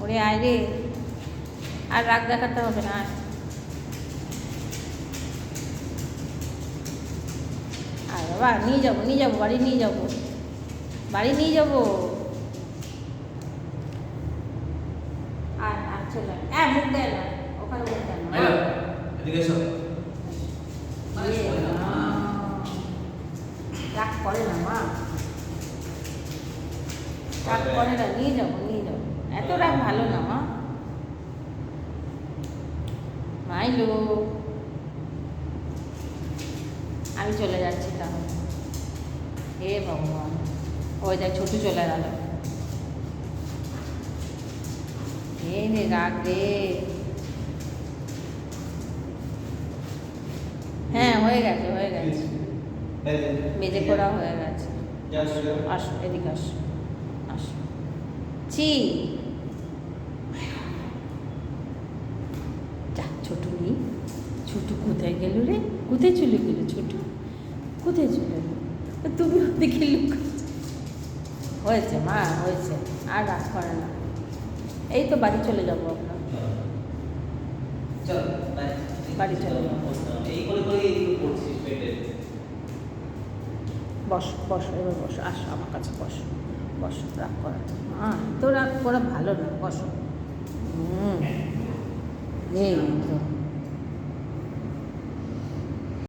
ওরে আয় রে, আর রাগ দেখাতে হবে না। আর বাবা নিয়ে যাবো বাড়ি নিয়ে যাবো, বাড়ি নিয়ে যাবো। আর চলে মুখ দেয় না, ওখানে মুখ দেয় না। রাগ করে না মা, রাগ করে না, নিয়ে যাবো। এত রাগ ভালো না মা। মাইলো, আমি চলে যাচ্ছি তাহলে। হে ভগবান, ওই দেখ ছোটু চলে গেল। এই রে রাগ রে। হ্যাঁ হয়ে গেছে মেজে করা হয়ে গেছে। আসো এদিকে আসো, আসো। যা ছোটু নেই, ছোটু কোথায় গেল রে? কোথায় চলে গেল ছোটু? কোথায় চলে গেল? তুমি ওদিকে লুক। হয়েছে মা, হয়েছে, আর রাগ করে না। এই তো বাড়ি চলে যাবো আমরা, বাড়ি চলে যাবো। বসো বসো, এবার বসো, আসো আমার কাছে বসো, বসো। রাগ করা তো রাগ করা ভালো না, বসো। এই তো